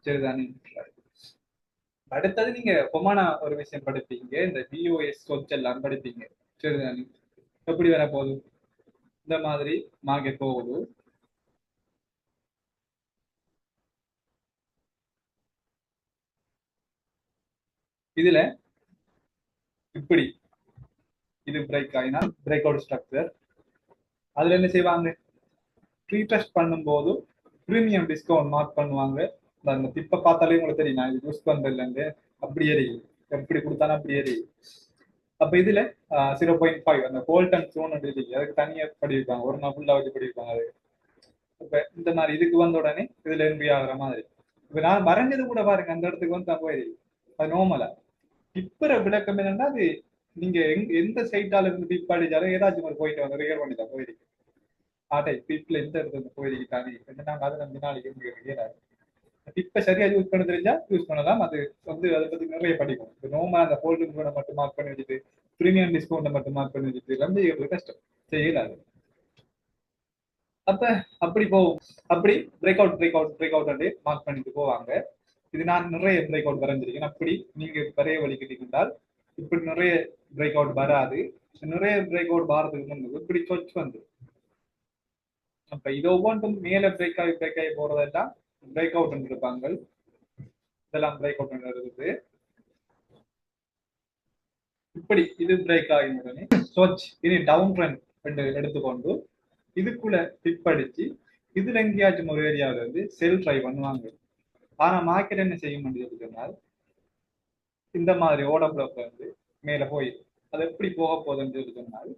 சரிதானே. அடுத்தது நீங்க கொமானா ஒரு விஷயம் படிப்பீங்க, இந்த பிஓஎஸ் சொச் எல்லாம் படிப்பீங்க. சரிதானே. எப்படி வர போகுது இந்த மாதிரி மார்க்கெட் போகுது. இதுல இப்படி இது பிரேக் ஆகினா பிரேக் அவுட் ஸ்ட்ரக்சர். அதுல என்ன செய்வாங்க, ப்ரீ டெஸ்ட் பண்ணும்போது ப்ரீமியம் டிஸ்கவுண்ட் மார்க் பண்ணுவாங்க. அந்த டிப்பை பார்த்தாலே உங்களுக்கு தெரியும், நான் இது யூஸ் பண்றதுலேருந்து அப்படி எரியும், எப்படி கொடுத்தாலும் அப்படி எரியும். அப்ப இதுல 0.5 அந்த கோல்டன் ஜோன் இருக்கு, அதுக்கு தனியா படிப்பாங்க, ஒரு நாள் ஃபுல்லா வச்சு படிப்பாங்க அது. இப்ப இந்த மாதிரி இதுக்கு வந்த உடனே இதுல எம்பி ஆகுற மாதிரி. இப்ப நான் வரைஞ்சது கூட பாருங்க, அந்த இடத்துக்கு வந்து நான் போயிருக்கு. அது நோமலா டிப்பர விளக்கம் என்னன்னா, அது நீங்க எந்த சைட்டால இருந்து டிப் அடிச்சாலும் ஏதாச்சும் ஒரு போயிட்டு வந்து ரிகர் பண்ணி தான் போயிருக்கு. ஆட்டை டிப்ல எந்த இடத்துல போயிருக்கு தானே நாங்க அதை நம்பி நாளைக்கு இயலாது. டிப்பை சரியா யூஸ் பண்ண தெரிஞ்சா யூஸ் பண்ணலாம். அது வந்து அதை பத்தி நிறைய படிக்கும். இப்போ நோமா அந்த ஹோல்டிங் மட்டும் மார்க் பண்ணி வச்சுட்டு பிரீமியம் டிஸ்கவுண்ட் மட்டும் மார்க் பண்ணி வச்சுட்டு ரொம்ப கஷ்டம், செய்யலாது. அப்ப அப்படி போகும். அப்படி break out break out break out வந்து மார்க் பண்ணிட்டு போவாங்க. இது நான் நிறைய பிரேக் அவுட் வரைஞ்சிருக்கேன். அப்படி நீங்க வரைய வலிக்கிட்டால் இப்படி நிறைய பிரேக் அவுட் வராது. நிறைய பிரேக் அவுட் வாரத்துக்கு முன்பு இப்படி சொச் வந்து. அப்ப இது ஒவ்வொன்றும் மேல பிரேக் ஆகி போறதெல்லாம் பிரேக் அவுட் இருப்பாங்க. இதெல்லாம் பிரேக் அவுட் இருக்குது. இப்படி இது பிரேக் ஆகின உடனே சொச் இனி டவுன் ட்ரெண்ட் எடுத்துக்கொண்டு இதுக்குள்ள டிப் அடிச்சு இதுல எங்கேயாச்சும் ஒரு ஏரியாவில இருந்து செல் ட்ரை பண்ணுவாங்க. ஆனா மார்க்கெட் என்ன செய்ய முடியாது சொன்னால், இந்த மாதிரி ஓட பிளாக்ல இருந்து மேல போய் அது எப்படி போக போகுதுன்னு சொல்லி சொன்னால்,